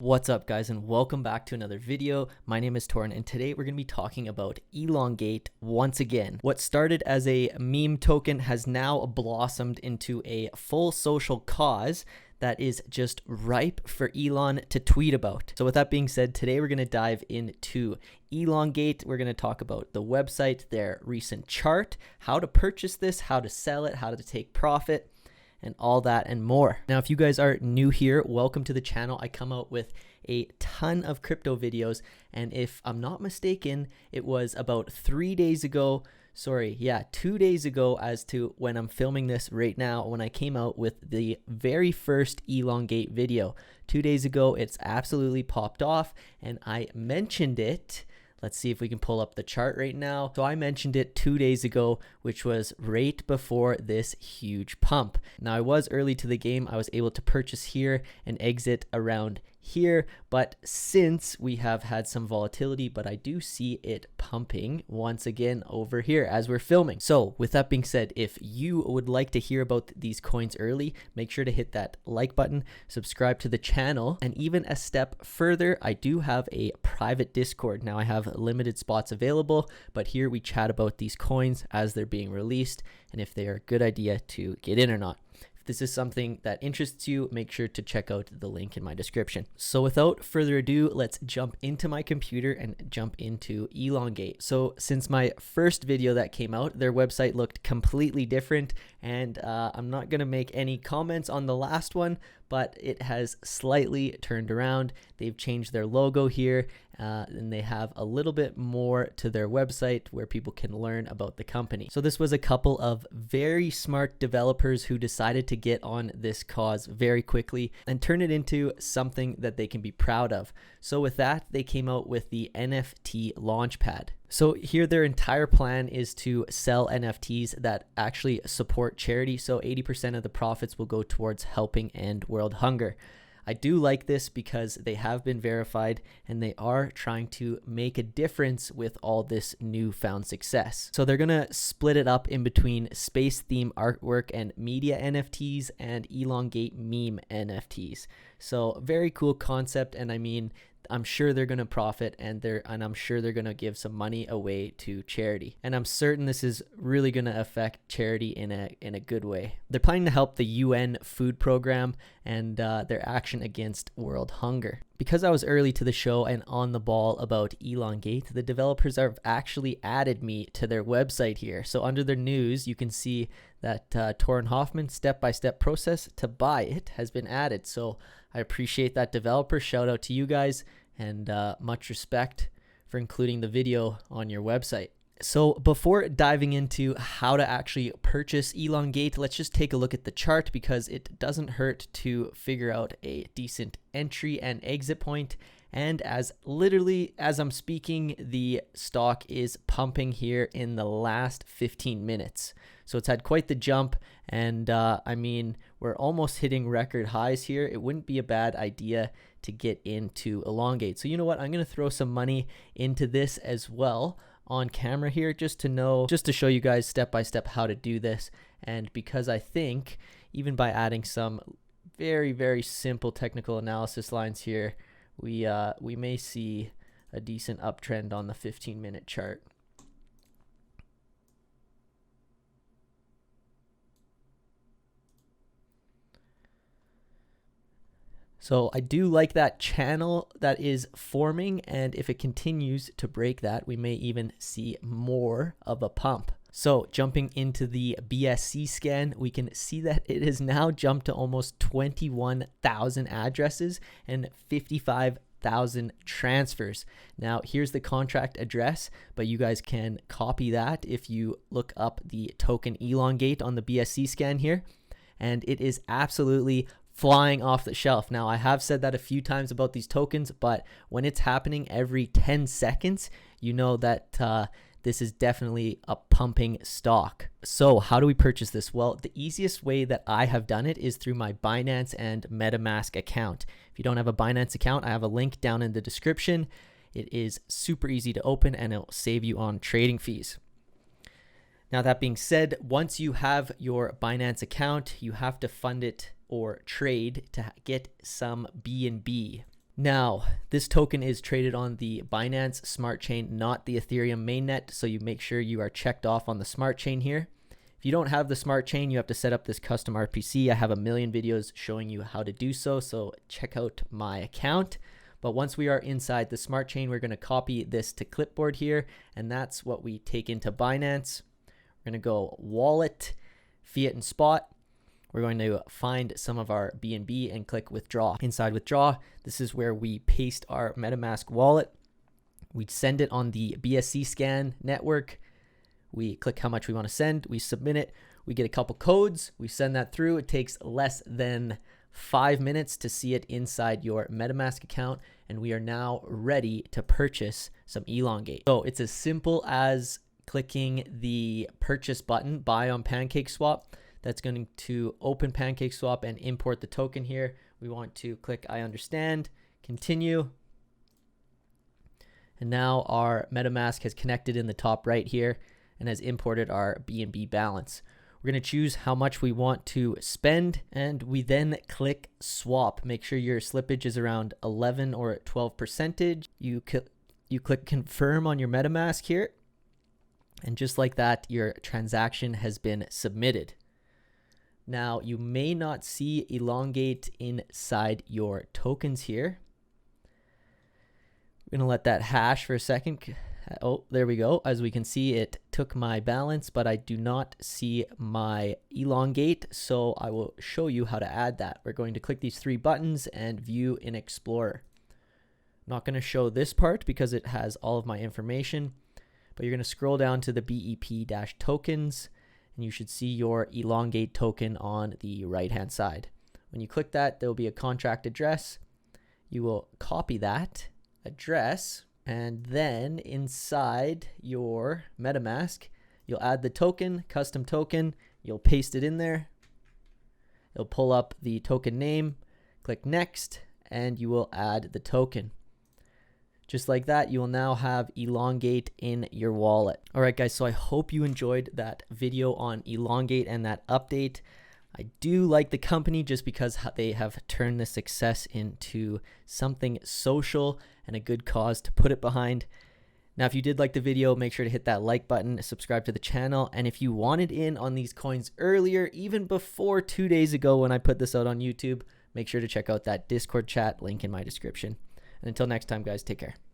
What's up guys, and welcome back to another video. My name is Torn, and today we're going to be talking about Elongate once again. What started as a meme token has now blossomed into a full social cause that is just ripe for Elon to tweet about. So with that being said, today we're going to dive into Elongate. We're going to talk about the website, their recent chart, how to purchase this, how to sell it, how to take profit, and all that and more. Now, if you guys are new here, welcome to the channel. I come out with a ton of crypto videos, and if I'm not mistaken, it was about 2 days ago as to when I'm filming this right now, when I came out with the very first Elongate video. 2 days ago, it's absolutely popped off, and I mentioned it. Let's see if we can pull up the chart right now. So I mentioned it 2 days ago, which was right before this huge pump. Now, I was early to the game. I was able to purchase here and exit around here, but since we have had some volatility, but I do see it pumping once again over here as we're filming. So with that being said, if you would like to hear about these coins early, make sure to hit that like button, subscribe to the channel, and even a step further, I do have a private Discord. Now I have limited spots available, but here we chat about these coins as they're being released and if they are a good idea to get in or not. This is something that interests you, make sure to check out the link in my description. So without further ado, let's jump into my computer and jump into Elongate. So since my first video that came out, their website looked completely different, and I'm not going to make any comments on the last one, but it has slightly turned around. They've changed their logo here, and they have a little bit more to their website where people can learn about the company. So this was a couple of very smart developers who decided to get on this cause very quickly and turn it into something that they can be proud of. So with that, they came out with the NFT Launchpad. So here their entire plan is to sell NFTs that actually support charity. So 80% of the profits will go towards helping end world hunger. I do like this because they have been verified and they are trying to make a difference with all this newfound success. So they're going to split it up in between space theme artwork and media NFTs and elongate meme NFTs. So very cool concept, and I mean, I'm sure they're going to profit, and I'm sure they're going to give some money away to charity. And I'm certain this is really going to affect charity in a good way. They're planning to help the UN food program and their action against world hunger. Because I was early to the show and on the ball about Elongate, the developers have actually added me to their website here. So under their news, you can see that Torren Hoffman step-by-step process to buy it has been added. So I appreciate that developer. Shout out to you guys, and much respect for including the video on your website. So before diving into how to actually purchase Elongate, let's just take a look at the chart, because it doesn't hurt to figure out a decent entry and exit point. And as I'm speaking, the stock is pumping here in the last 15 minutes. So it's had quite the jump, and I mean, we're almost hitting record highs here. It wouldn't be a bad idea to get into Elongate. So you know what? I'm going to throw some money into this as well on camera here, just to show you guys step by step how to do this. And because I think even by adding some very, very simple technical analysis lines here, we may see a decent uptrend on the 15-minute chart. So I do like that channel that is forming, and if it continues to break that, we may even see more of a pump. So jumping into the BSC scan, we can see that it has now jumped to almost 21,000 addresses and 55,000 transfers. Now here's the contract address, but you guys can copy that if you look up the token Elongate on the BSC scan here, and it is absolutely flying off the shelf. Now, I have said that a few times about these tokens, but when it's happening every 10 seconds, you know that this is definitely a pumping stock. So how do we purchase this? Well, the easiest way that I have done it is through my Binance and MetaMask account. If you don't have a Binance account, I have a link down in the description. It is super easy to open, and it'll save you on trading fees. Now, that being said, once you have your Binance account, you have to fund it or trade to get some BNB. Now, this token is traded on the Binance Smart Chain, not the Ethereum mainnet, so you make sure you are checked off on the Smart Chain here. If you don't have the Smart Chain, you have to set up this custom RPC. I have a million videos showing you how to do so, so check out my account. But once we are inside the Smart Chain, we're going to copy this to clipboard here, and that's what we take into Binance. We're going to go wallet, fiat and spot. We're going to find some of our BNB and click withdraw. Inside withdraw, this is where we paste our MetaMask wallet. We send it on the BSC scan network. We click how much we want to send. We submit it. We get a couple codes. We send that through. It takes less than 5 minutes to see it inside your MetaMask account. And we are now ready to purchase some Elongate. So it's as simple as clicking the purchase button, buy on PancakeSwap. That's going to open PancakeSwap and import the token here. We want to click I understand, continue. And now our MetaMask has connected in the top right here and has imported our BNB balance. We're going to choose how much we want to spend, and we then click swap. Make sure your slippage is around 11 or 12%. You click confirm on your MetaMask here, and just like that, your transaction has been submitted. Now, you may not see Elongate inside your tokens here. We're going to let that hash for a second. Oh, there we go. As we can see, it took my balance, but I do not see my Elongate, so I will show you how to add that. We're going to click these three buttons and view in Explorer. I'm not going to show this part because it has all of my information, but you're going to scroll down to the BEP-tokens, and you should see your Elongate token on the right-hand side. When you click that, there will be a contract address. You will copy that address, and then inside your MetaMask, you'll add the token, custom token, you'll paste it in there. It'll pull up the token name, click next, and you will add the token. Just like that, you will now have Elongate in your wallet. All right, guys, so I hope you enjoyed that video on Elongate and that update. I do like the company just because they have turned the success into something social and a good cause to put it behind. Now, if you did like the video, make sure to hit that like button, subscribe to the channel. And if you wanted in on these coins earlier, even before 2 days ago when I put this out on YouTube, make sure to check out that Discord chat link in my description. And until next time, guys, take care.